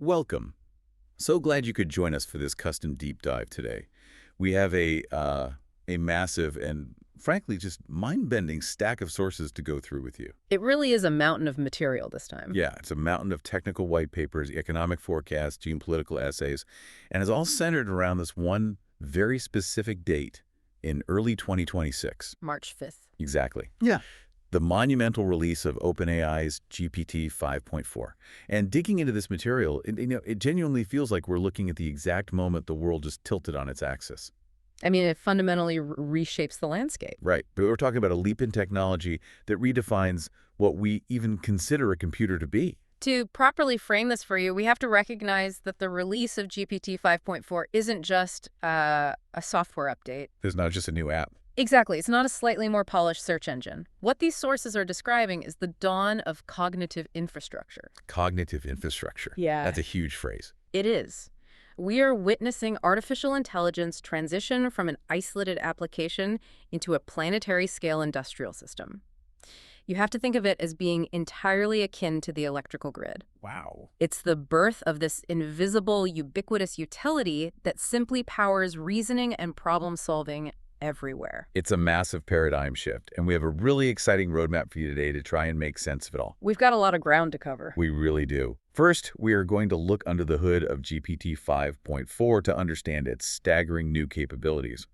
Welcome. So glad you could join us for this custom deep dive today. We have a massive and, frankly, just mind-bending stack of sources to go through with you. It really is a mountain of material this time. Yeah, it's a mountain of technical white papers, economic forecasts, geopolitical essays, and it's all centered around this one very specific date in early 2026. March 5th. Exactly. Yeah. The monumental release of OpenAI's GPT-5.4. And digging into this material, it genuinely feels like we're looking at the exact moment the world just tilted on its axis. I mean, it fundamentally reshapes the landscape. Right, but we're talking about a leap in technology that redefines what we even consider a computer to be. To properly frame this for you, we have to recognize that the release of GPT 5.4 isn't just a software update. It's not just a new app. Exactly. It's not a slightly more polished search engine. What these sources are describing is the dawn of cognitive infrastructure. Cognitive infrastructure. Yeah. That's a huge phrase. It is. We are witnessing artificial intelligence transition from an isolated application into a planetary-scale industrial system. You have to think of it as being entirely akin to the electrical grid. Wow. It's the birth of this invisible, ubiquitous utility that simply powers reasoning and problem-solving everywhere. It's a massive paradigm shift, and we have a really exciting roadmap for you today to try and make sense of it all. We've got a lot of ground to cover. We really do. First, we are going to look under the hood of GPT 5.4 to understand its staggering new capabilities.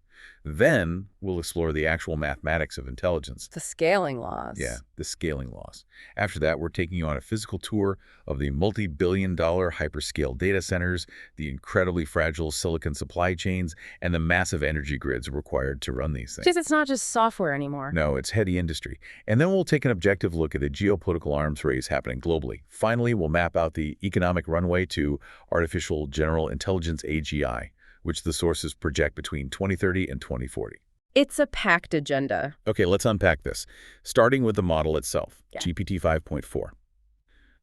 Then, we'll explore the actual mathematics of intelligence. The scaling laws. Yeah, the scaling laws. After that, we're taking you on a physical tour of the multi-billion-dollar hyperscale data centers, the incredibly fragile silicon supply chains, and the massive energy grids required to run these things. Because it's not just software anymore. No, it's heady industry. And then we'll take an objective look at the geopolitical arms race happening globally. Finally, we'll map out the economic runway to artificial general intelligence AGI, which the sources project between 2030 and 2040. It's a packed agenda. Okay, let's unpack this, starting with the model itself, Yeah. GPT 5.4.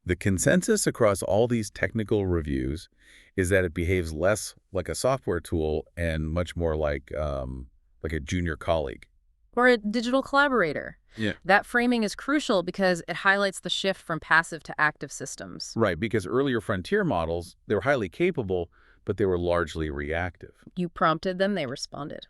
The consensus across all these technical reviews is that it behaves less like a software tool and much more like a junior colleague. Or a digital collaborator. Yeah. That framing is crucial because it highlights the shift from passive to active systems. Right, because earlier frontier models, they were highly capable, but they were largely reactive. You prompted them, they responded.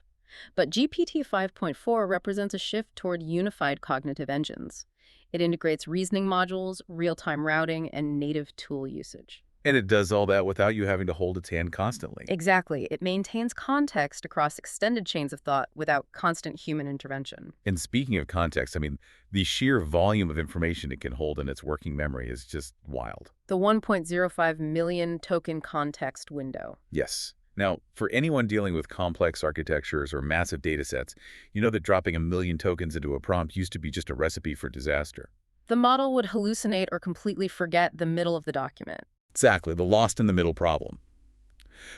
But GPT 5.4 represents a shift toward unified cognitive engines. It integrates reasoning modules, real-time routing, and native tool usage. And it does all that without you having to hold its hand constantly. Exactly. It maintains context across extended chains of thought without constant human intervention. And speaking of context, I mean, the sheer volume of information it can hold in its working memory is just wild. The 1.05 million token context window. Yes. Now, for anyone dealing with complex architectures or massive data sets, you know that dropping a million tokens into a prompt used to be just a recipe for disaster. The model would hallucinate or completely forget the middle of the document. Exactly, the lost in the middle problem.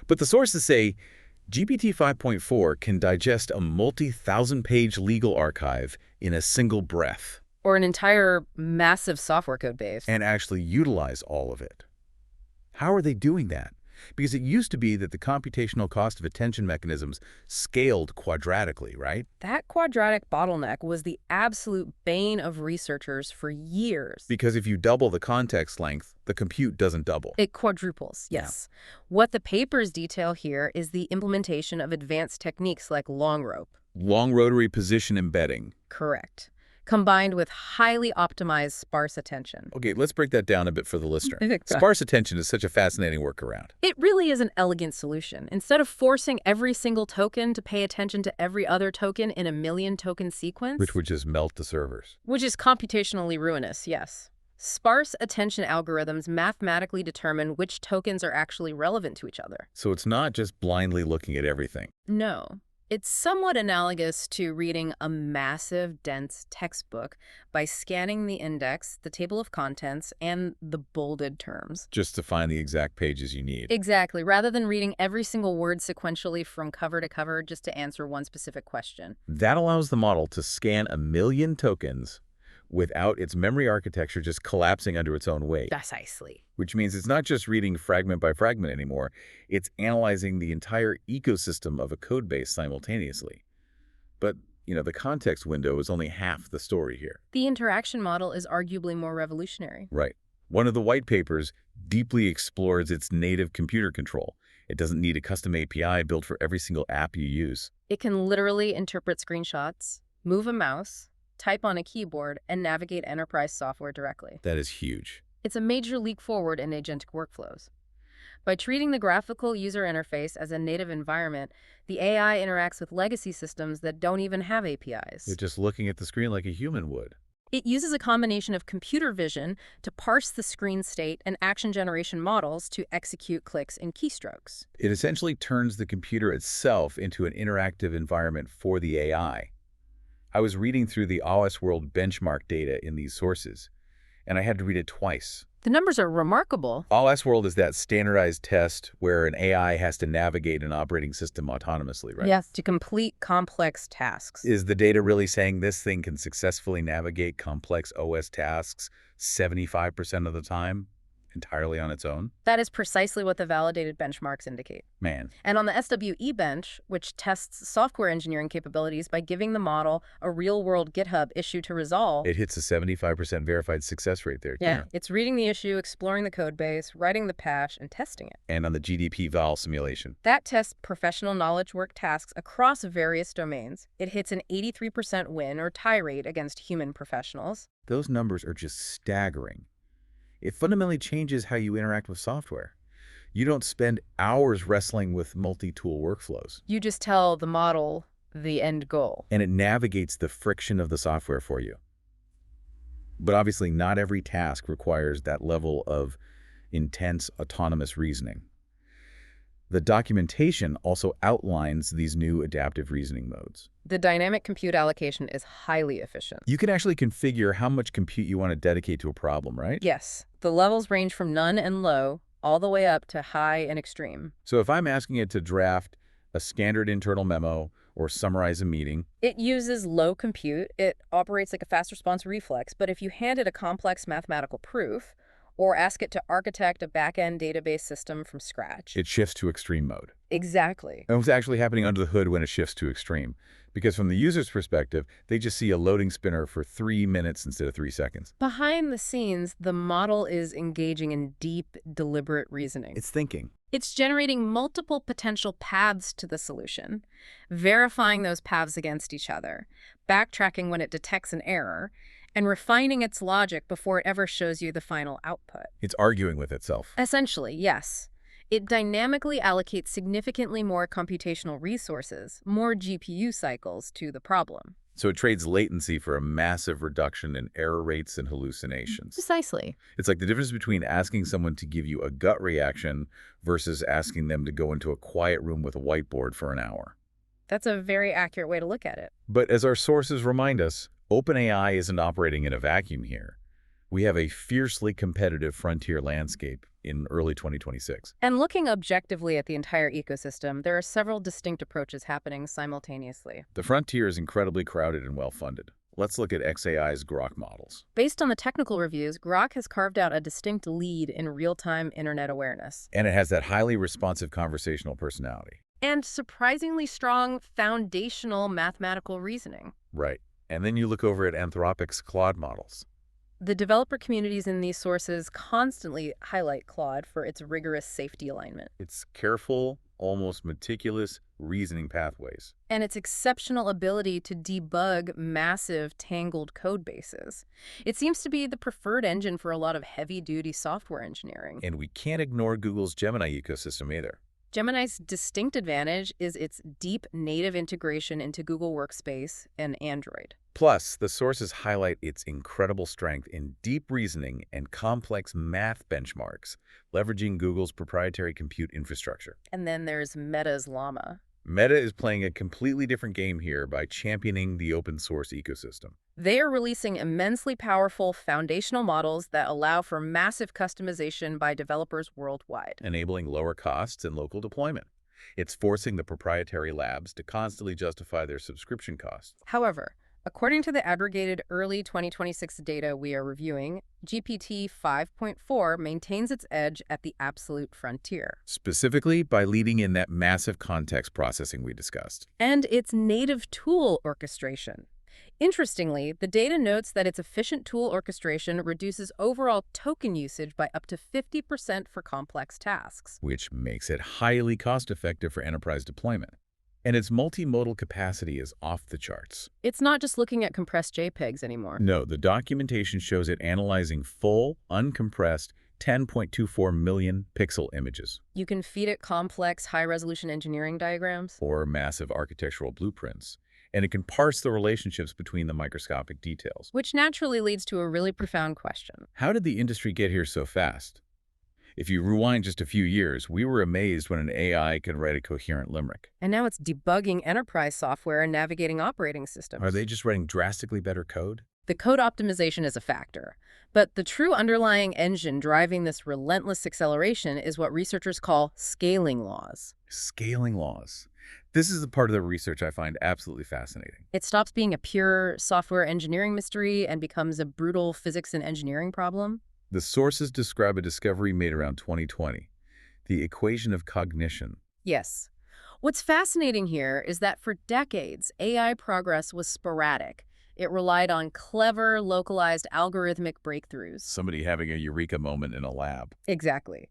But the sources say GPT 5.4 can digest a multi-thousand-page legal archive in a single breath. Or an entire massive software code base. And actually utilize all of it. How are they doing that? Because it used to be that the computational cost of attention mechanisms scaled quadratically, right? That quadratic bottleneck was the absolute bane of researchers for years. Because if you double the context length, the compute doesn't double. It quadruples, yes. What the papers detail here is the implementation of advanced techniques like long rope. Long rotary position embedding. Correct. Combined with highly optimized sparse attention. Okay, let's break that down a bit for the listener. Okay. Sparse attention is such a fascinating workaround. It really is an elegant solution. Instead of forcing every single token to pay attention to every other token in a million token sequence, Which would just melt the servers. which is computationally ruinous, yes. Sparse attention algorithms mathematically determine which tokens are actually relevant to each other. So it's not just blindly looking at everything. No. It's somewhat analogous to reading a massive, dense textbook by scanning the index, the table of contents, and the bolded terms. Just to find the exact pages you need. Exactly, rather than reading every single word sequentially from cover to cover just to answer one specific question. That allows the model to scan a million tokens without its memory architecture just collapsing under its own weight. Precisely. Which means it's not just reading fragment by fragment anymore, it's analyzing the entire ecosystem of a code base simultaneously. But, the context window is only half the story here. The interaction model is arguably more revolutionary. Right. One of the white papers deeply explores its native computer control. It doesn't need a custom API built for every single app you use. It can literally interpret screenshots, move a mouse, type on a keyboard, and navigate enterprise software directly. That is huge. It's a major leap forward in agentic workflows. By treating the graphical user interface as a native environment, the AI interacts with legacy systems that don't even have APIs. They're just looking at the screen like a human would. It uses a combination of computer vision to parse the screen state and action generation models to execute clicks and keystrokes. It essentially turns the computer itself into an interactive environment for the AI. I was reading through the OS World benchmark data in these sources, and I had to read it twice. The numbers are remarkable. OS World is that standardized test where an AI has to navigate an operating system autonomously, right? Yes, to complete complex tasks. Is the data really saying this thing can successfully navigate complex OS tasks 75% of the time, entirely on its own? That is precisely what the validated benchmarks indicate. Man. And on the SWE bench, which tests software engineering capabilities by giving the model a real-world GitHub issue to resolve. It hits a 75% verified success rate there. Yeah, it's reading the issue, exploring the code base, writing the patch, and testing it. And on the GDP-Val simulation. That tests professional knowledge work tasks across various domains. It hits an 83% win or tie rate against human professionals. Those numbers are just staggering. It fundamentally changes how you interact with software. You don't spend hours wrestling with multi-tool workflows. You just tell the model the end goal. And it navigates the friction of the software for you. But obviously, not every task requires that level of intense autonomous reasoning. The documentation also outlines these new adaptive reasoning modes. The dynamic compute allocation is highly efficient. You can actually configure how much compute you want to dedicate to a problem, right? Yes. The levels range from none and low all the way up to high and extreme. So if I'm asking it to draft a standard internal memo or summarize a meeting, it uses low compute. It operates like a fast response reflex. But if you hand it a complex mathematical proof, or ask it to architect a back-end database system from scratch, it shifts to extreme mode. Exactly. And what's actually happening under the hood when it shifts to extreme? Because from the user's perspective, they just see a loading spinner for 3 minutes instead of 3 seconds. Behind the scenes, the model is engaging in deep, deliberate reasoning. It's thinking. It's generating multiple potential paths to the solution, verifying those paths against each other, backtracking when it detects an error, and refining its logic before it ever shows you the final output. It's arguing with itself. Essentially, yes. It dynamically allocates significantly more computational resources, more GPU cycles to the problem. So it trades latency for a massive reduction in error rates and hallucinations. Precisely. It's like the difference between asking someone to give you a gut reaction versus asking them to go into a quiet room with a whiteboard for an hour. That's a very accurate way to look at it. But as our sources remind us, OpenAI isn't operating in a vacuum here. We have a fiercely competitive frontier landscape in early 2026. And looking objectively at the entire ecosystem, there are several distinct approaches happening simultaneously. The frontier is incredibly crowded and well-funded. Let's look at xAI's Grok models. Based on the technical reviews, Grok has carved out a distinct lead in real-time internet awareness. And it has that highly responsive conversational personality. And surprisingly strong foundational mathematical reasoning. Right. And then you look over at Anthropic's Claude models. The developer communities in these sources constantly highlight Claude for its rigorous safety alignment. Its careful, almost meticulous reasoning pathways. And its exceptional ability to debug massive, tangled code bases. It seems to be the preferred engine for a lot of heavy-duty software engineering. And we can't ignore Google's Gemini ecosystem either. Gemini's distinct advantage is its deep native integration into Google Workspace and Android. Plus, the sources highlight its incredible strength in deep reasoning and complex math benchmarks, leveraging Google's proprietary compute infrastructure. And then there's Meta's Llama. Meta is playing a completely different game here by championing the open source ecosystem. They are releasing immensely powerful foundational models that allow for massive customization by developers worldwide, enabling lower costs and local deployment. It's forcing the proprietary labs to constantly justify their subscription costs. However, according to the aggregated early 2026 data we are reviewing, GPT-5.4 maintains its edge at the absolute frontier. Specifically by leading in that massive context processing we discussed. And its native tool orchestration. Interestingly, the data notes that its efficient tool orchestration reduces overall token usage by up to 50% for complex tasks. which makes it highly cost-effective for enterprise deployment. And its multimodal capacity is off the charts. It's not just looking at compressed JPEGs anymore. No, the documentation shows it analyzing full, uncompressed 10.24 million pixel images, You can feed it complex, high-resolution engineering diagrams. or massive architectural blueprints, and it can parse the relationships between the microscopic details. Which naturally leads to a really profound question. How did the industry get here so fast? If you rewind just a few years, we were amazed when an AI could write a coherent limerick. And now it's debugging enterprise software and navigating operating systems. Are they just writing drastically better code? The code optimization is a factor, but the true underlying engine driving this relentless acceleration is what researchers call scaling laws. Scaling laws. This is the part of the research I find absolutely fascinating. It stops being a pure software engineering mystery and becomes a brutal physics and engineering problem. The sources describe a discovery made around 2020, the equation of cognition. Yes. What's fascinating here is that for decades, AI progress was sporadic. It relied on clever, localized algorithmic breakthroughs. Somebody having a eureka moment in a lab. Exactly.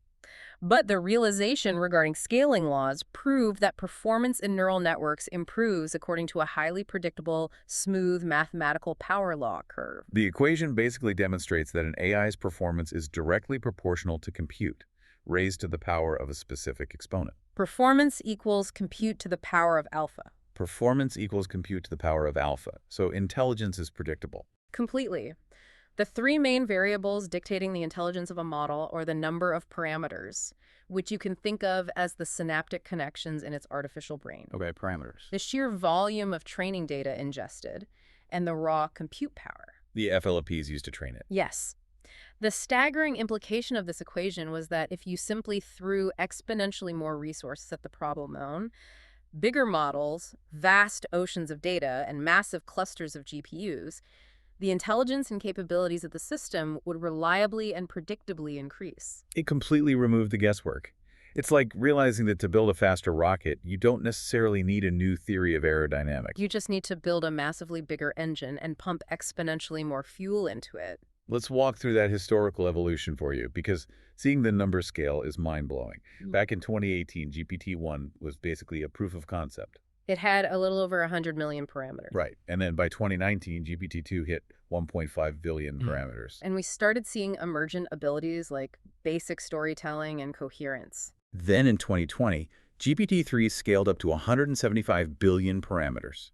But the realization regarding scaling laws proved that performance in neural networks improves according to a highly predictable, smooth mathematical power law curve. The equation basically demonstrates that an AI's performance is directly proportional to compute, raised to the power of a specific exponent. Performance equals compute to the power of alpha. Performance equals compute to the power of alpha, so intelligence is predictable. Completely. The three main variables dictating the intelligence of a model are the number of parameters, which you can think of as the synaptic connections in its artificial brain, Okay, parameters. the sheer volume of training data ingested, and the raw compute power. The FLPs used to train it. Yes. The staggering implication of this equation was that if you simply threw exponentially more resources at the problem known, bigger models, vast oceans of data, and massive clusters of GPUs, the intelligence and capabilities of the system would reliably and predictably increase. It completely removed the guesswork. It's like realizing that to build a faster rocket, you don't necessarily need a new theory of aerodynamics. You just need to build a massively bigger engine and pump exponentially more fuel into it. Let's walk through that historical evolution for you, because seeing the number scale is mind-blowing. Back in 2018, GPT-1 was basically a proof of concept. It had a little over 100 million parameters. Right. And then by 2019, GPT-2 hit 1.5 billion parameters. And we started seeing emergent abilities like basic storytelling and coherence. Then in 2020, GPT-3 scaled up to 175 billion parameters.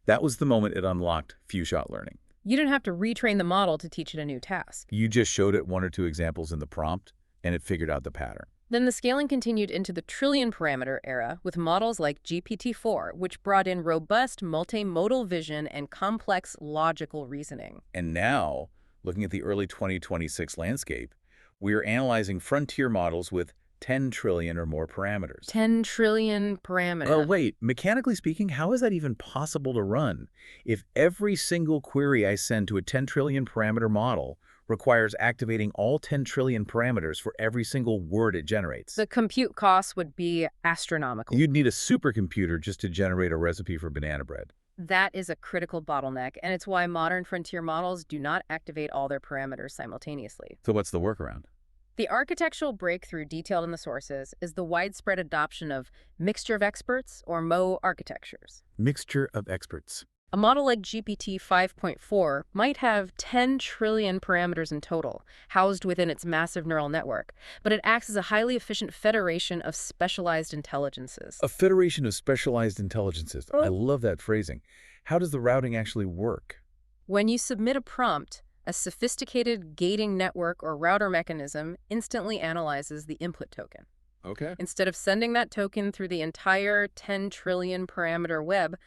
That was the moment it unlocked few-shot learning. You didn't have to retrain the model to teach it a new task. You just showed it one or two examples in the prompt, and it figured out the pattern. Then the scaling continued into the trillion-parameter era with models like GPT-4, which brought in robust multimodal vision and complex logical reasoning. And now, looking at the early 2026 landscape, we are analyzing frontier models with 10 trillion or more parameters. 10 trillion parameters. Oh, wait, mechanically speaking, how is that even possible to run? If every single query I send to a 10 trillion parameter model requires activating all 10 trillion parameters for every single word it generates. The compute costs would be astronomical. You'd need a supercomputer just to generate a recipe for banana bread. That is a critical bottleneck, and it's why modern frontier models do not activate all their parameters simultaneously. So what's the workaround? The architectural breakthrough detailed in the sources is the widespread adoption of mixture of experts, or MO architectures. Mixture of experts. A model like GPT-5.4 might have 10 trillion parameters in total, housed within its massive neural network, but it acts as a highly efficient federation of specialized intelligences. A federation of specialized intelligences. I love that phrasing. How does the routing actually work? When you submit a prompt, a sophisticated gating network or router mechanism instantly analyzes the input token. Okay. Instead of sending that token through the entire 10 trillion parameter web,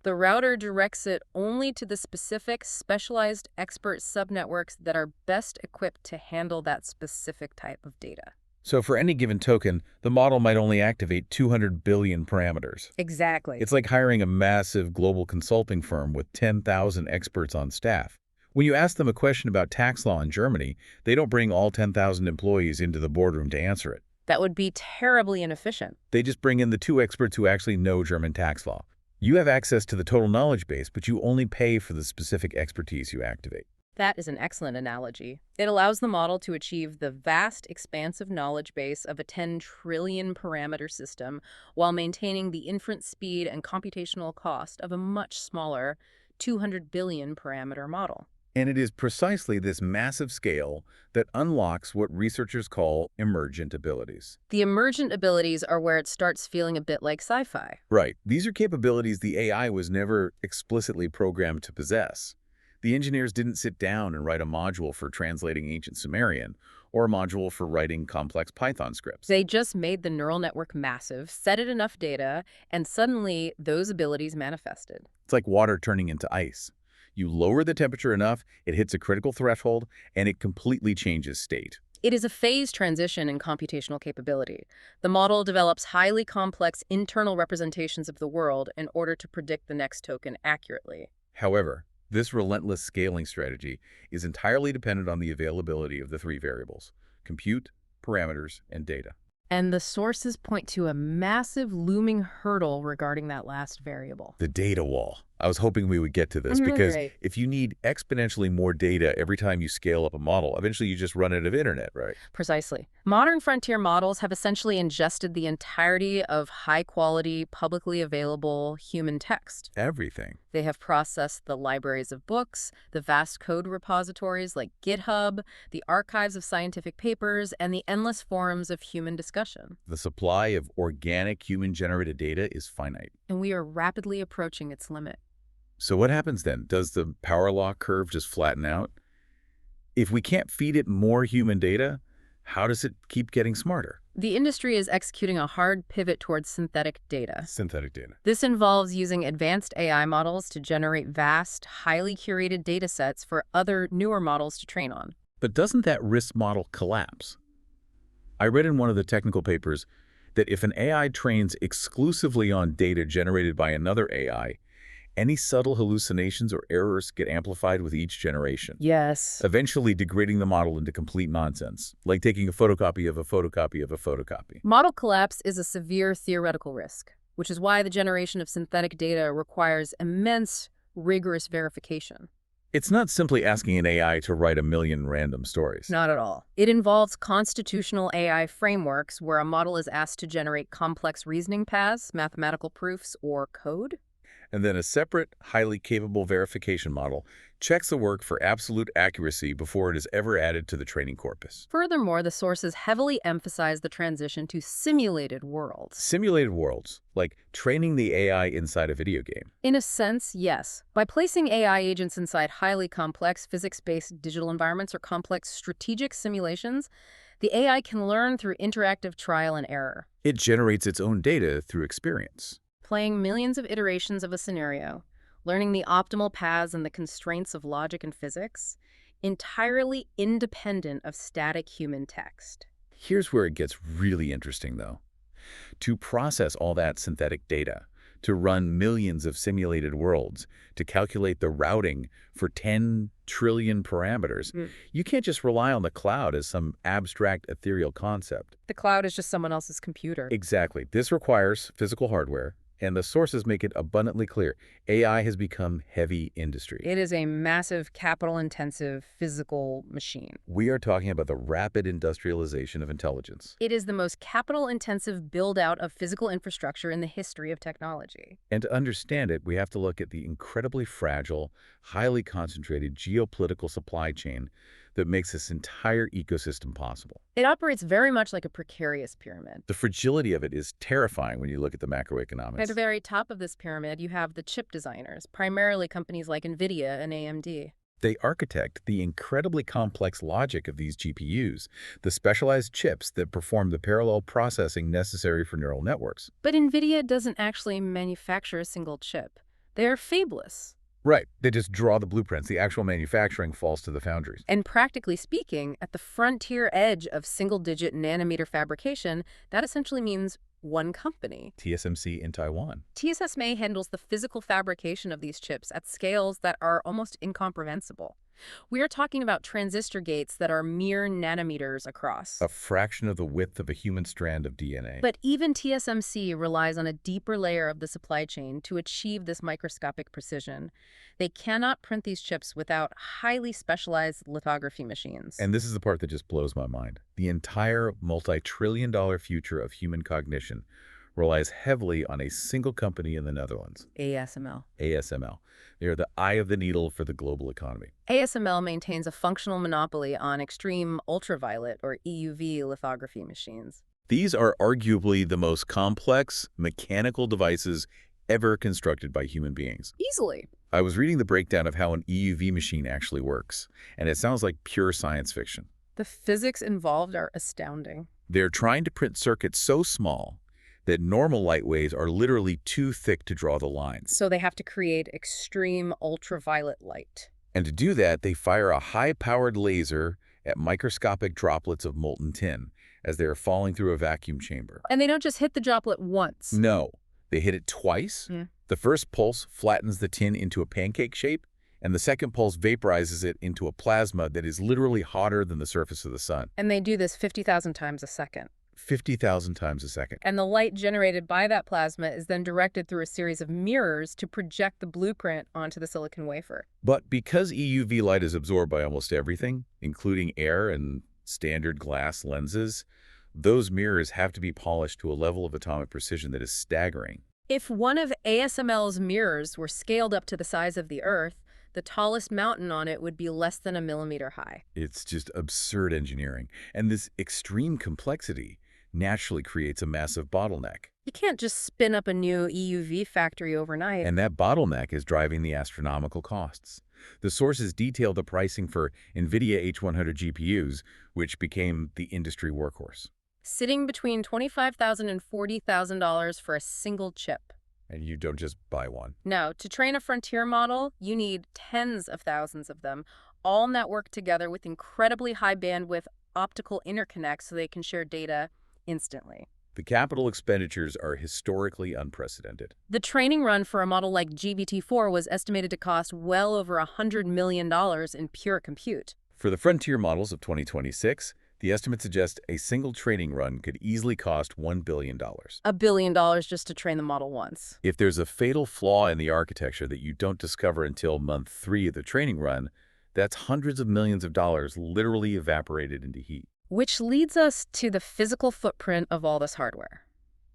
the router directs it only to the specific specialized expert subnetworks that are best equipped to handle that specific type of data. So for any given token, the model might only activate 200 billion parameters. Exactly. It's like hiring a massive global consulting firm with 10,000 experts on staff. When you ask them a question about tax law in Germany, they don't bring all 10,000 employees into the boardroom to answer it. That would be terribly inefficient. They just bring in the two experts who actually know German tax law. You have access to the total knowledge base, but you only pay for the specific expertise you activate. That is an excellent analogy. It allows the model to achieve the vast, expansive knowledge base of a 10 trillion parameter system while maintaining the inference speed and computational cost of a much smaller 200 billion parameter model. And it is precisely this massive scale that unlocks what researchers call emergent abilities. The emergent abilities are where it starts feeling a bit like sci-fi. Right. These are capabilities the AI was never explicitly programmed to possess. The engineers didn't sit down and write a module for translating ancient Sumerian or a module for writing complex Python scripts. They just made the neural network massive, fed it enough data, and suddenly those abilities manifested. It's like water turning into ice. You lower the temperature enough, it hits a critical threshold, and it completely changes state. It is a phase transition in computational capability. The model develops highly complex internal representations of the world in order to predict the next token accurately. However, this relentless scaling strategy is entirely dependent on the availability of the three variables: compute, parameters, and data. And the sources point to a massive looming hurdle regarding that last variable. The data wall. I was hoping we would get to this because Great. if you need exponentially more data every time you scale up a model, eventually you just run out of internet, right? Precisely. Modern frontier models have essentially ingested the entirety of high-quality, publicly available human text. Everything. They have processed the libraries of books, the vast code repositories like GitHub, the archives of scientific papers, and the endless forums of human discussion. The supply of organic human-generated data is finite. And we are rapidly approaching its limit. So what happens then? Does the power law curve just flatten out? If we can't feed it more human data, how does it keep getting smarter? The industry is executing a hard pivot towards synthetic data. Synthetic data. This involves using advanced AI models to generate vast, highly curated data sets for other, newer models to train on. But doesn't that risk model collapse? I read in one of the technical papers that if an AI trains exclusively on data generated by another AI, any subtle hallucinations or errors get amplified with each generation, Yes. eventually degrading the model into complete nonsense, like taking a photocopy of a photocopy of a photocopy. Model collapse is a severe theoretical risk, which is why the generation of synthetic data requires immense, rigorous verification. It's not simply asking an AI to write a million random stories. Not at all. It involves constitutional AI frameworks where a model is asked to generate complex reasoning paths, mathematical proofs, or code. And then a separate, highly capable verification model checks the work for absolute accuracy before it is ever added to the training corpus. Furthermore, the sources heavily emphasize the transition to simulated worlds. Simulated worlds, like training the AI inside a video game. In a sense, yes. By placing AI agents inside highly complex physics-based digital environments or complex strategic simulations, the AI can learn through interactive trial and error. It generates its own data through experience. Playing millions of iterations of a scenario, learning the optimal paths and the constraints of logic and physics, entirely independent of static human text. Here's where it gets really interesting, though. To process all that synthetic data, to run millions of simulated worlds, to calculate the routing for 10 trillion parameters, you can't just rely on the cloud as some abstract ethereal concept. The cloud is just someone else's computer. Exactly. This requires physical hardware, and the sources make it abundantly clear. AI has become heavy industry. It is a massive, capital-intensive physical machine. We are talking about the rapid industrialization of intelligence. It is the most capital-intensive build-out of physical infrastructure in the history of technology. And to understand it, we have to look at the incredibly fragile, highly concentrated geopolitical supply chain that makes this entire ecosystem possible. It operates very much like a precarious pyramid. The fragility of it is terrifying when you look at the macroeconomics. At the very top of this pyramid, you have the chip designers, primarily companies like NVIDIA and AMD. They architect the incredibly complex logic of these GPUs, the specialized chips that perform the parallel processing necessary for neural networks. But NVIDIA doesn't actually manufacture a single chip. They're fabless. Right. They just draw the blueprints. The actual manufacturing falls to the foundries. And practically speaking, at the frontier edge of single-digit nanometer fabrication, that essentially means one company. TSMC in Taiwan. TSMC handles the physical fabrication of these chips at scales that are almost incomprehensible. We are talking about transistor gates that are mere nanometers across. A fraction of the width of a human strand of DNA. But even TSMC relies on a deeper layer of the supply chain to achieve this microscopic precision. They cannot print these chips without highly specialized lithography machines. And this is the part that just blows my mind. The entire multi-trillion-dollar future of human cognition relies heavily on a single company in the Netherlands. ASML. ASML. They are the eye of the needle for the global economy. ASML maintains a functional monopoly on extreme ultraviolet or EUV lithography machines. These are arguably the most complex mechanical devices ever constructed by human beings. Easily. I was reading the breakdown of how an EUV machine actually works, and it sounds like pure science fiction. The physics involved are astounding. They're trying to print circuits so small that normal light waves are literally too thick to draw the lines. So they have to create extreme ultraviolet light. And to do that, they fire a high-powered laser at microscopic droplets of molten tin as they are falling through a vacuum chamber. And they don't just hit the droplet once. No, they hit it twice. Yeah. The first pulse flattens the tin into a pancake shape, and the second pulse vaporizes it into a plasma that is literally hotter than the surface of the sun. And they do this 50,000 times a second. 50,000 times a second. And the light generated by that plasma is then directed through a series of mirrors to project the blueprint onto the silicon wafer. But because EUV light is absorbed by almost everything, including air and standard glass lenses, those mirrors have to be polished to a level of atomic precision that is staggering. If one of ASML's mirrors were scaled up to the size of the Earth, the tallest mountain on it would be less than 1 millimeter high. It's just absurd engineering. And this extreme complexity naturally creates a massive bottleneck. You can't just spin up a new EUV factory overnight. And that bottleneck is driving the astronomical costs. The sources detail the pricing for NVIDIA H100 GPUs, which became the industry workhorse. Sitting between $25,000 and $40,000 for a single chip. And you don't just buy one. No, to train a frontier model, you need tens of thousands of them, all networked together with incredibly high bandwidth optical interconnects so they can share data instantly. The capital expenditures are historically unprecedented. The training run for a model like GPT-4 was estimated to cost well over $100 million in pure compute. For the frontier models of 2026, the estimate suggests a single training run could easily cost $1 billion. $1 billion just to train the model once. If there's a fatal flaw in the architecture that you don't discover until month 3 of the training run, that's hundreds of millions of dollars literally evaporated into heat. Which leads us to the physical footprint of all this hardware.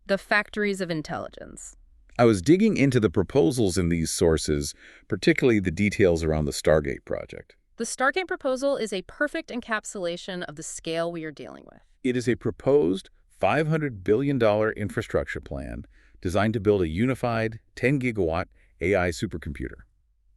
The factories of intelligence. I was digging into the proposals in these sources, particularly the details around the Stargate project. The Stargate proposal is a perfect encapsulation of the scale we are dealing with. It is a proposed $500 billion infrastructure plan designed to build a unified 10-gigawatt AI supercomputer.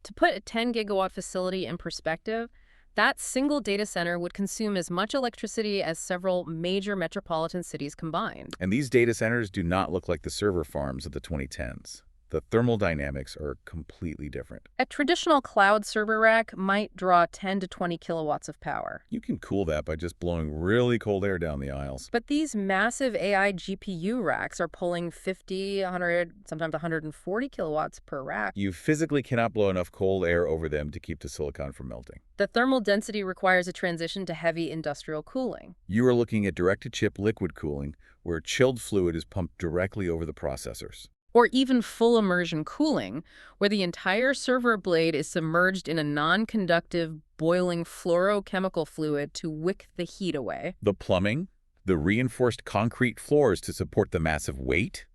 To put a 10-gigawatt facility in perspective, that single data center would consume as much electricity as several major metropolitan cities combined. And these data centers do not look like the server farms of the 2010s. The thermal dynamics are completely different. A traditional cloud server rack might draw 10 to 20 kilowatts of power. You can cool that by just blowing really cold air down the aisles. But these massive AI GPU racks are pulling 50, 100, sometimes 140 kilowatts per rack. You physically cannot blow enough cold air over them to keep the silicon from melting. The thermal density requires a transition to heavy industrial cooling. You are looking at direct-to-chip liquid cooling, where chilled fluid is pumped directly over the processors. Or even full immersion cooling, where the entire server blade is submerged in a non-conductive, boiling fluorochemical fluid to wick the heat away. The plumbing, the reinforced concrete floors to support the massive weight,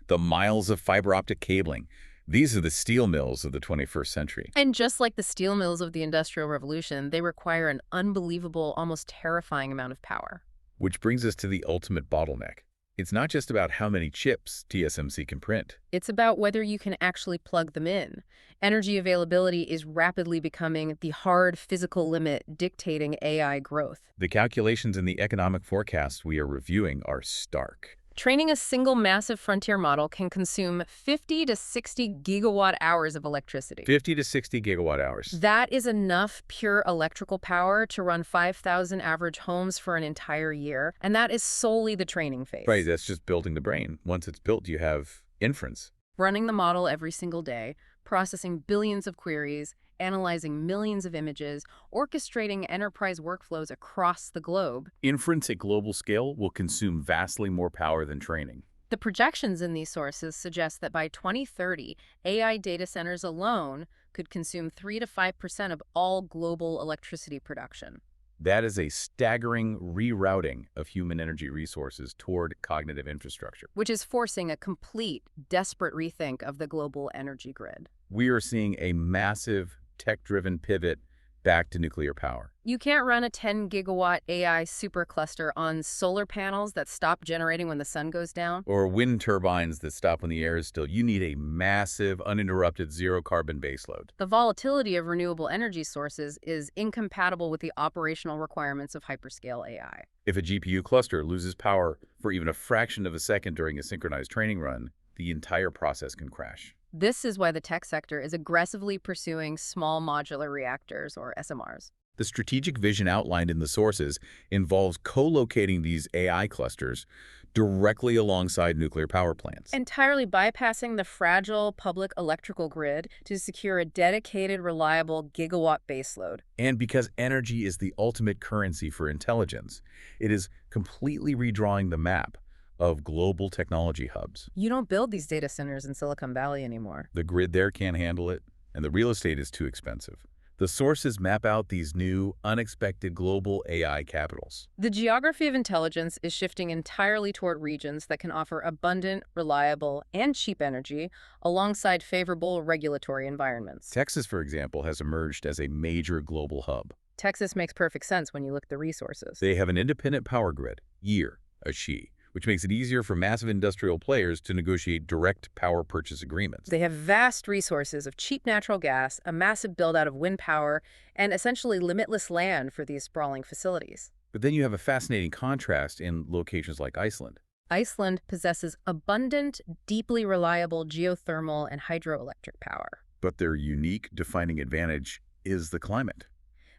the miles of fiber optic cabling. These are the steel mills of the 21st century. And just like the steel mills of the Industrial Revolution, they require an unbelievable, almost terrifying amount of power. Which brings us to the ultimate bottleneck. It's not just about how many chips TSMC can print. It's about whether you can actually plug them in. Energy availability is rapidly becoming the hard physical limit dictating AI growth. The calculations in the economic forecasts we are reviewing are stark. Training a single massive frontier model can consume 50 to 60 gigawatt hours of electricity. 50 to 60 gigawatt hours. That is enough pure electrical power to run 5,000 average homes for an entire year, and that is solely the training phase. Right, that's just building the brain. Once it's built, you have inference. Running the model every single day, processing billions of queries, analyzing millions of images, orchestrating enterprise workflows across the globe. Inference at global scale will consume vastly more power than training. The projections in these sources suggest that by 2030, AI data centers alone could consume 3 to 5% of all global electricity production. That is a staggering rerouting of human energy resources toward cognitive infrastructure. Which is forcing a complete, desperate rethink of the global energy grid. We are seeing a massive tech-driven pivot back to nuclear power. You can't run a 10-gigawatt AI supercluster on solar panels that stop generating when the sun goes down. Or wind turbines that stop when the air is still. You need a massive, uninterrupted, zero-carbon baseload. The volatility of renewable energy sources is incompatible with the operational requirements of hyperscale AI. If a GPU cluster loses power for even a fraction of a second during a synchronized training run, the entire process can crash. This is why the tech sector is aggressively pursuing small modular reactors, or SMRs. The strategic vision outlined in the sources involves co-locating these AI clusters directly alongside nuclear power plants. Entirely bypassing the fragile public electrical grid to secure a dedicated, reliable gigawatt baseload. And because energy is the ultimate currency for intelligence, it is completely redrawing the map of global technology hubs. You don't build these data centers in Silicon Valley anymore. The grid there can't handle it, and the real estate is too expensive. The sources map out these new, unexpected global AI capitals. The geography of intelligence is shifting entirely toward regions that can offer abundant, reliable, and cheap energy alongside favorable regulatory environments. Texas, for example, has emerged as a major global hub. Texas makes perfect sense when you look at the resources. They have an independent power grid, year, a she, which makes it easier for massive industrial players to negotiate direct power purchase agreements. They have vast resources of cheap natural gas, a massive build-out of wind power, and essentially limitless land for these sprawling facilities. But then you have a fascinating contrast in locations like Iceland. Iceland possesses abundant, deeply reliable geothermal and hydroelectric power. But their unique defining advantage is the climate.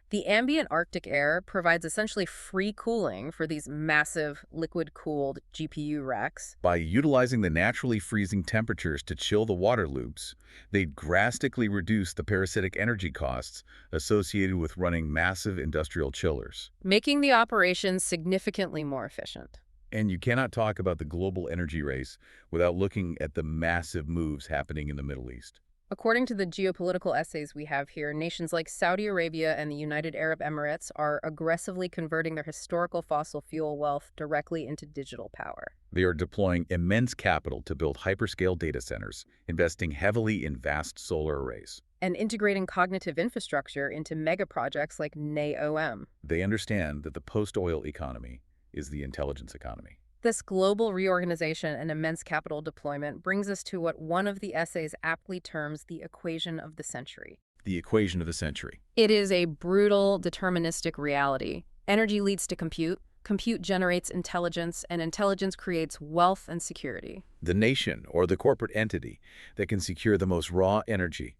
The ambient Arctic air provides essentially free cooling for these massive liquid-cooled GPU racks. By utilizing the naturally freezing temperatures to chill the water loops, they drastically reduce the parasitic energy costs associated with running massive industrial chillers, making the operation significantly more efficient. And you cannot talk about the global energy race without looking at the massive moves happening in the Middle East. According to the geopolitical essays we have here, nations like Saudi Arabia and the United Arab Emirates are aggressively converting their historical fossil fuel wealth directly into digital power. They are deploying immense capital to build hyperscale data centers, investing heavily in vast solar arrays, and integrating cognitive infrastructure into mega projects like NEOM. They understand that the post-oil economy is the intelligence economy. This global reorganization and immense capital deployment brings us to what one of the essays aptly terms the equation of the century. The equation of the century. It is a brutal, deterministic reality. Energy leads to compute, compute generates intelligence, and intelligence creates wealth and security. The nation, or the corporate entity, that can secure the most raw energy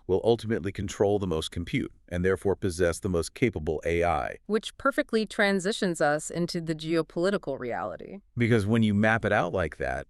will ultimately control the most compute and therefore possess the most capable AI. Which perfectly transitions us into the geopolitical reality. Because when you map it out like that,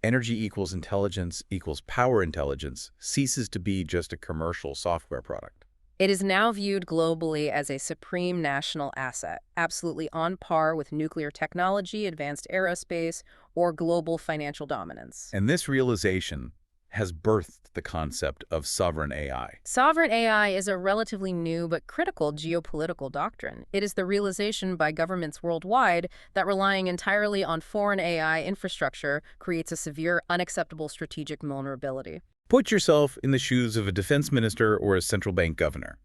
energy equals intelligence equals power intelligence ceases to be just a commercial software product. It is now viewed globally as a supreme national asset, absolutely on par with nuclear technology, advanced aerospace, or global financial dominance. And this realization has birthed the concept of sovereign AI. Sovereign AI is a relatively new but critical geopolitical doctrine. It is the realization by governments worldwide that relying entirely on foreign AI infrastructure creates a severe, unacceptable strategic vulnerability. Put yourself in the shoes of a defense minister or a central bank governor.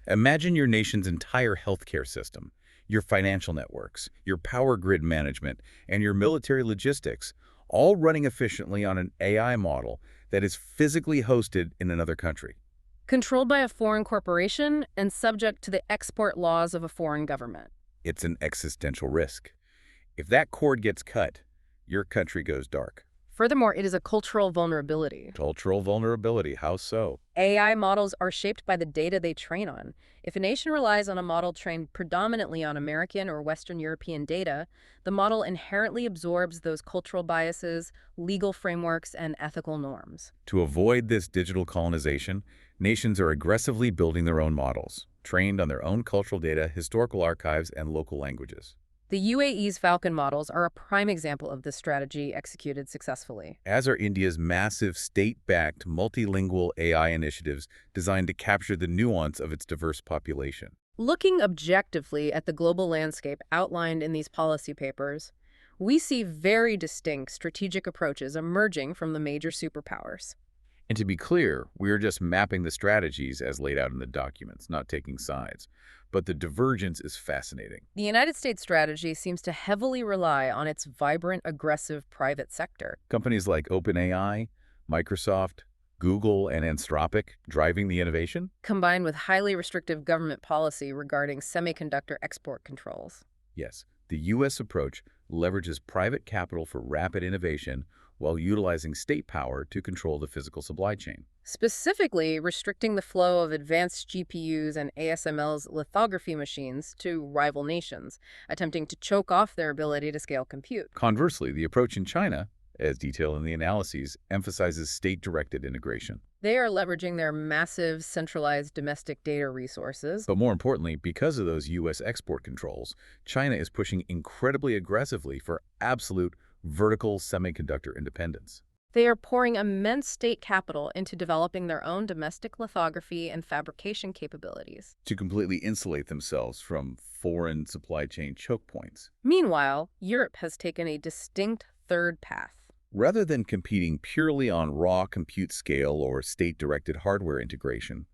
Imagine your nation's entire healthcare system, your financial networks, your power grid management, and your military logistics all running efficiently on an AI model that is physically hosted in another country. Controlled by a foreign corporation and subject to the export laws of a foreign government. It's an existential risk. If that cord gets cut, your country goes dark. Furthermore, it is a cultural vulnerability. Cultural vulnerability, how so? AI models are shaped by the data they train on. If a nation relies on a model trained predominantly on American or Western European data, the model inherently absorbs those cultural biases, legal frameworks, and ethical norms. To avoid this digital colonization, nations are aggressively building their own models, trained on their own cultural data, historical archives, and local languages. The UAE's Falcon models are a prime example of this strategy executed successfully. As are India's massive state-backed multilingual AI initiatives designed to capture the nuance of its diverse population. Looking objectively at the global landscape outlined in these policy papers, we see very distinct strategic approaches emerging from the major superpowers. And to be clear, we are just mapping the strategies as laid out in the documents, not taking sides. But the divergence is fascinating. The United States strategy seems to heavily rely on its vibrant, aggressive private sector. Companies like OpenAI, Microsoft, Google, and Anthropic driving the innovation? Combined with highly restrictive government policy regarding semiconductor export controls. Yes, the U.S. approach leverages private capital for rapid innovation while utilizing state power to control the physical supply chain. Specifically, restricting the flow of advanced GPUs and ASML's lithography machines to rival nations, attempting to choke off their ability to scale compute. Conversely, the approach in China, as detailed in the analyses, emphasizes state-directed integration. They are leveraging their massive, centralized domestic data resources. But more importantly, because of those U.S. export controls, China is pushing incredibly aggressively for absolute vertical semiconductor independence. They are pouring immense state capital into developing their own domestic lithography and fabrication capabilities. To completely insulate themselves from foreign supply chain choke points. Meanwhile, Europe has taken a distinct third path. Rather than competing purely on raw compute scale or state-directed hardware integration,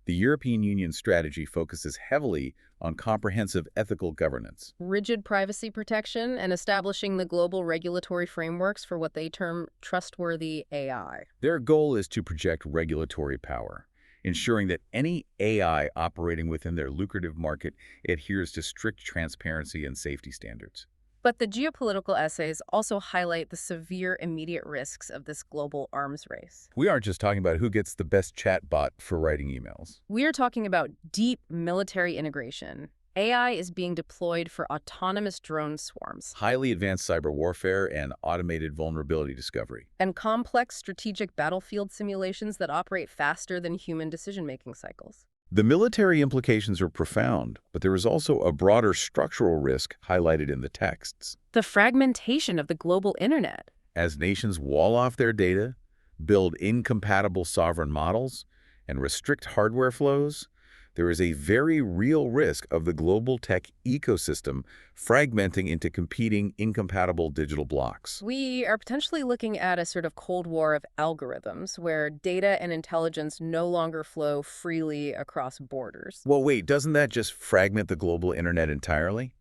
the European Union strategy focuses heavily on comprehensive ethical governance. Rigid privacy protection and establishing the global regulatory frameworks for what they term trustworthy AI. Their goal is to project regulatory power, ensuring that any AI operating within their lucrative market adheres to strict transparency and safety standards. But the geopolitical essays also highlight the severe immediate risks of this global arms race. We aren't just talking about who gets the best chatbot for writing emails. We are talking about deep military integration. AI is being deployed for autonomous drone swarms. Highly advanced cyber warfare and automated vulnerability discovery. And complex strategic battlefield simulations that operate faster than human decision-making cycles. The military implications are profound, but there is also a broader structural risk highlighted in the texts. The fragmentation of the global internet. As nations wall off their data, build incompatible sovereign models, and restrict hardware flows, there is a very real risk of the global tech ecosystem fragmenting into competing, incompatible digital blocks. We are potentially looking at a sort of Cold War of algorithms where data and intelligence no longer flow freely across borders. Well, wait, doesn't that just fragment the global internet entirely?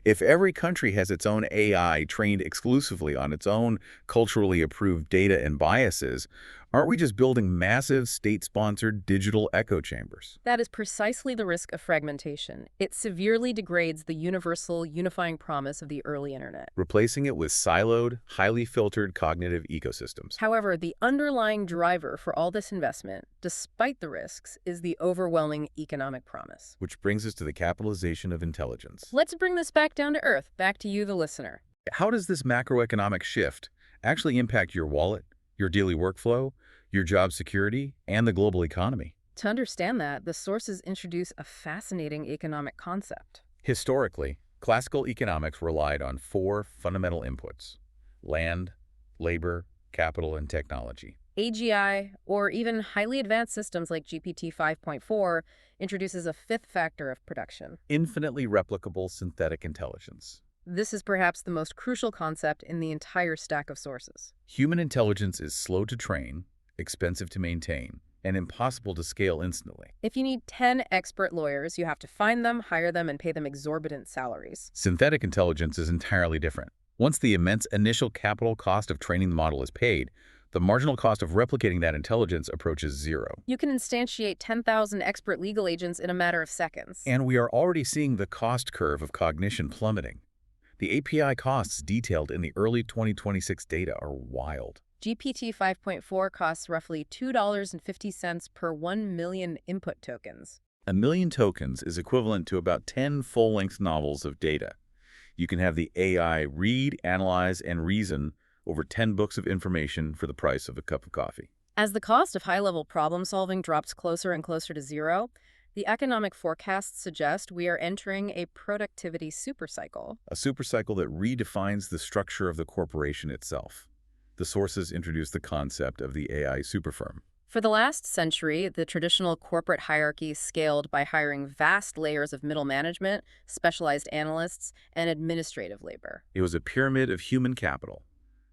If every country has its own AI trained exclusively on its own culturally approved data and biases, aren't we just building massive state-sponsored digital echo chambers? That is precisely the risk of fragmentation. It severely degrades the universal, unifying promise of the early internet. Replacing it with siloed, highly filtered cognitive ecosystems. However, the underlying driver for all this investment, despite the risks, is the overwhelming economic promise. Which brings us to the capitalization of intelligence. Let's bring this back down to earth, back to you, the listener. How does this macroeconomic shift actually impact your wallet, your daily workflow, your job security, and the global economy? To understand that, the sources introduce a fascinating economic concept. Historically, classical economics relied on four fundamental inputs: land, labor, capital, and technology. AGI, or even highly advanced systems like GPT-5.4, introduces a fifth factor of production. Infinitely replicable synthetic intelligence. This is perhaps the most crucial concept in the entire stack of sources. Human intelligence is slow to train, expensive to maintain, and impossible to scale instantly. If you need 10 expert lawyers, you have to find them, hire them, and pay them exorbitant salaries. Synthetic intelligence is entirely different. Once the immense initial capital cost of training the model is paid, the marginal cost of replicating that intelligence approaches zero. You can instantiate 10,000 expert legal agents in a matter of seconds. And we are already seeing the cost curve of cognition plummeting. The API costs detailed in the early 2026 data are wild. GPT-5.4 costs roughly $2.50 per 1 million input tokens. A million tokens is equivalent to about 10 full-length novels of data. You can have the AI read, analyze, and reason over 10 books of information for the price of a cup of coffee. As the cost of high-level problem-solving drops closer and closer to zero, the economic forecasts suggest we are entering a productivity supercycle. A supercycle that redefines the structure of the corporation itself. The sources introduce the concept of the AI superfirm. For the last century, the traditional corporate hierarchy scaled by hiring vast layers of middle management, specialized analysts, and administrative labor. It was a pyramid of human capital.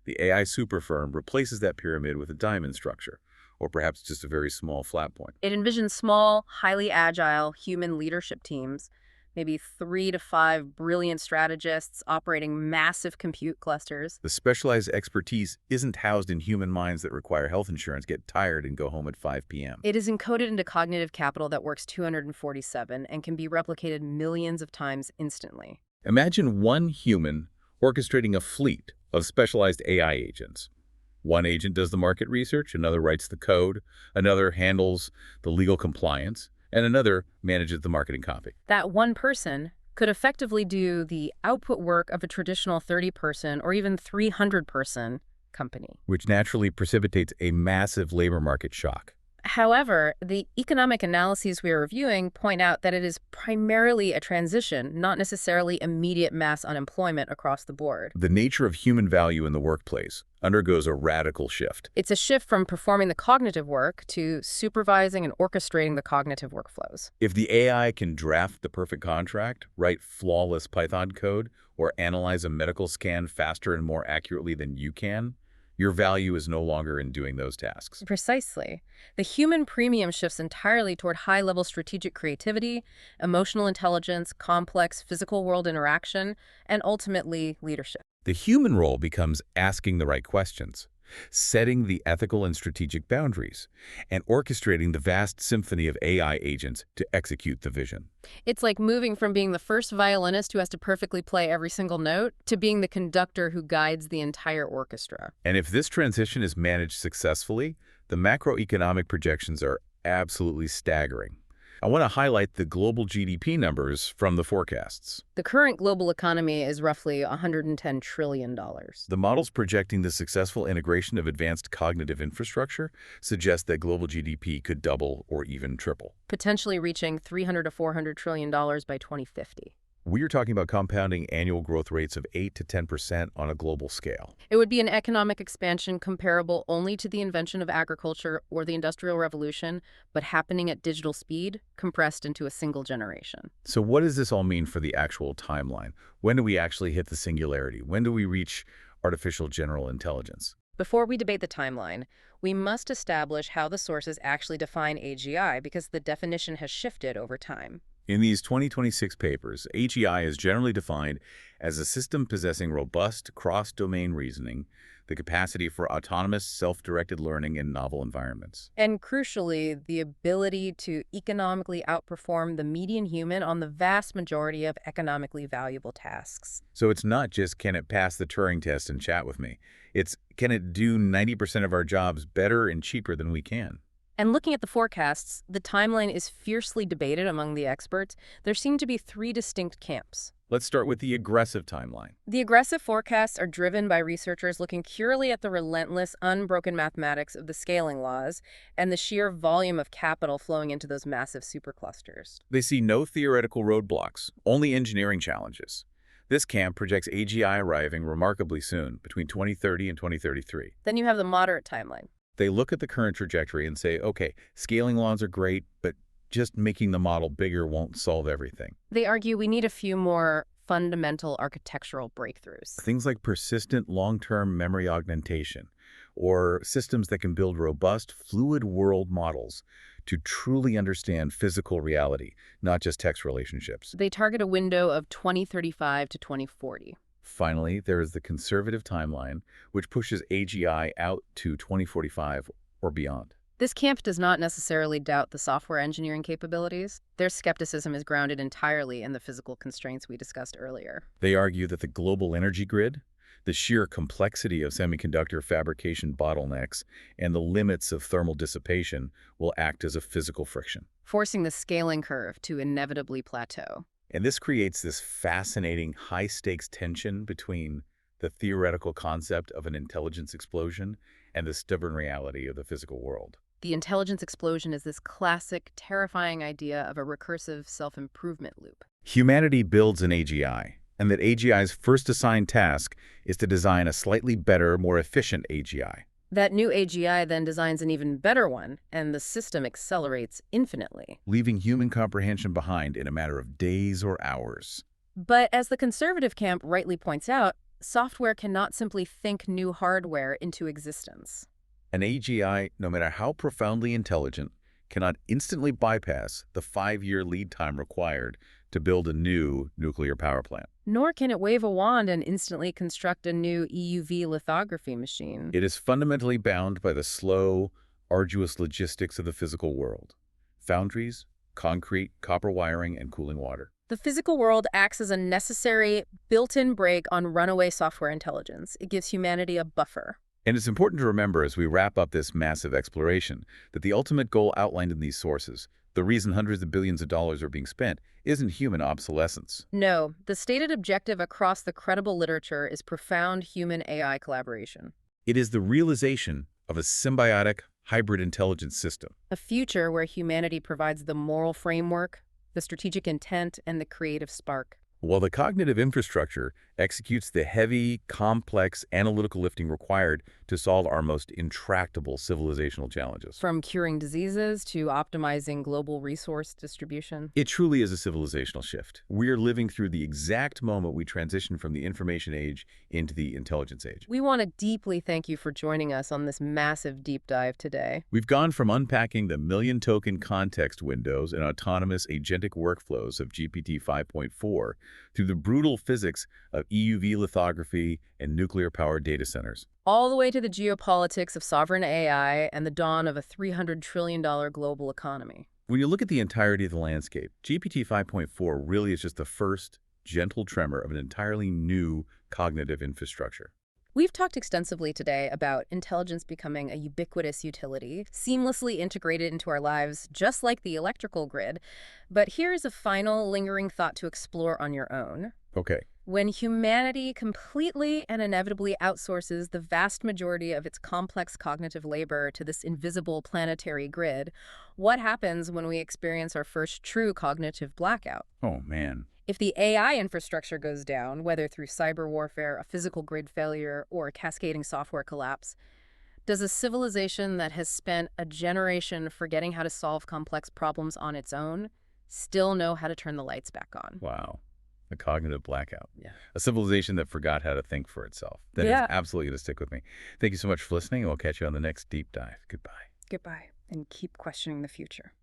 The AI superfirm replaces that pyramid with a diamond structure, or perhaps just a very small flat point. It envisions small, highly agile human leadership teams, maybe 3 to 5 brilliant strategists operating massive compute clusters. The specialized expertise isn't housed in human minds that require health insurance, get tired, and go home at 5 p.m. It is encoded into cognitive capital that works 247 and can be replicated millions of times instantly. Imagine one human orchestrating a fleet of specialized AI agents. One agent does the market research, another writes the code, another handles the legal compliance, and another manages the marketing copy. That one person could effectively do the output work of a traditional 30-person or even 300-person company. Which naturally precipitates a massive labor market shock. However, the economic analyses we are reviewing point out that it is primarily a transition, not necessarily immediate mass unemployment across the board. The nature of human value in the workplace undergoes a radical shift. It's a shift from performing the cognitive work to supervising and orchestrating the cognitive workflows. If the AI can draft the perfect contract, write flawless Python code, or analyze a medical scan faster and more accurately than you can, your value is no longer in doing those tasks. Precisely. The human premium shifts entirely toward high-level strategic creativity, emotional intelligence, complex physical world interaction, and ultimately leadership. The human role becomes asking the right questions, setting the ethical and strategic boundaries, and orchestrating the vast symphony of AI agents to execute the vision. It's like moving from being the first violinist who has to perfectly play every single note to being the conductor who guides the entire orchestra. And if this transition is managed successfully, the macroeconomic projections are absolutely staggering. I want to highlight the global GDP numbers from the forecasts. The current global economy is roughly $110 trillion. The models projecting the successful integration of advanced cognitive infrastructure suggest that global GDP could double or even triple. Potentially reaching $300 to $400 trillion by 2050. We are talking about compounding annual growth rates of 8 to 10% on a global scale. It would be an economic expansion comparable only to the invention of agriculture or the Industrial Revolution, but happening at digital speed, compressed into a single generation. So what does this all mean for the actual timeline? When do we actually hit the singularity? When do we reach artificial general intelligence? Before we debate the timeline, we must establish how the sources actually define AGI because the definition has shifted over time. In these 2026 papers, AGI is generally defined as a system possessing robust cross-domain reasoning, the capacity for autonomous, self-directed learning in novel environments. And crucially, the ability to economically outperform the median human on the vast majority of economically valuable tasks. So it's not just can it pass the Turing test and chat with me. It's can it do 90% of our jobs better and cheaper than we can. And looking at the forecasts, the timeline is fiercely debated among the experts. There seem to be 3 distinct camps. Let's start with the aggressive timeline. The aggressive forecasts are driven by researchers looking purely at the relentless, unbroken mathematics of the scaling laws and the sheer volume of capital flowing into those massive superclusters. They see no theoretical roadblocks, only engineering challenges. This camp projects AGI arriving remarkably soon, between 2030 and 2033. Then you have the moderate timeline. They look at the current trajectory and say, okay, scaling laws are great, but just making the model bigger won't solve everything. They argue we need a few more fundamental architectural breakthroughs. Things like persistent long-term memory augmentation, or systems that can build robust, fluid world models to truly understand physical reality, not just text relationships. They target a window of 2035 to 2040. Finally, there is the conservative timeline, which pushes AGI out to 2045 or beyond. This camp does not necessarily doubt the software engineering capabilities. Their skepticism is grounded entirely in the physical constraints we discussed earlier. They argue that the global energy grid, The sheer complexity of semiconductor fabrication bottlenecks and the limits of thermal dissipation will act as a physical friction. forcing the scaling curve to inevitably plateau. And this creates this fascinating high-stakes tension between the theoretical concept of an intelligence explosion and the stubborn reality of the physical world. The intelligence explosion is this classic, terrifying idea of a recursive self-improvement loop. Humanity builds an AGI, and that AGI's first assigned task is to design a slightly better, more efficient AGI. That new AGI then designs an even better one, and the system accelerates infinitely. Leaving human comprehension behind in a matter of days or hours. But as the conservative camp rightly points out, software cannot simply think new hardware into existence. An AGI, no matter how profoundly intelligent, cannot instantly bypass the 5-year lead time required to build a new nuclear power plant. Nor can it wave a wand and instantly construct a new EUV lithography machine. It is fundamentally bound by the slow, arduous logistics of the physical world. Foundries, concrete, copper wiring, and cooling water. The physical world acts as a necessary, built-in brake on runaway software intelligence. It gives humanity a buffer. And it's important to remember as we wrap up this massive exploration that the ultimate goal outlined in these sources, the reason hundreds of billions of dollars are being spent, isn't human obsolescence. No, the stated objective across the credible literature is profound human-AI collaboration. It is the realization of a symbiotic, hybrid intelligence system. A future where humanity provides the moral framework, the strategic intent, and the creative spark. While the cognitive infrastructure executes the heavy, complex analytical lifting required to solve our most intractable civilizational challenges. From curing diseases to optimizing global resource distribution. It truly is a civilizational shift. We are living through the exact moment we transition from the information age into the intelligence age. We want to deeply thank you for joining us on this massive deep dive today. We've gone from unpacking the million-token context windows and autonomous agentic workflows of GPT-5.4 through the brutal physics of EUV lithography and nuclear-powered data centers. All the way to the geopolitics of sovereign AI and the dawn of a $300 trillion global economy. When you look at the entirety of the landscape, GPT-5.4 really is just the first gentle tremor of an entirely new cognitive infrastructure. We've talked extensively today about intelligence becoming a ubiquitous utility, seamlessly integrated into our lives, just like the electrical grid. But here's a final lingering thought to explore on your own. Okay. When humanity completely and inevitably outsources the vast majority of its complex cognitive labor to this invisible planetary grid, what happens when we experience our first true cognitive blackout? Oh, man. If the AI infrastructure goes down, whether through cyber warfare, a physical grid failure, or a cascading software collapse, does a civilization that has spent a generation forgetting how to solve complex problems on its own still know how to turn the lights back on? Wow. A cognitive blackout. Yeah. A civilization that forgot how to think for itself. That is absolutely going to stick with me. Thank you so much for listening, and we'll catch you on the next deep dive. Goodbye. Goodbye, and keep questioning the future.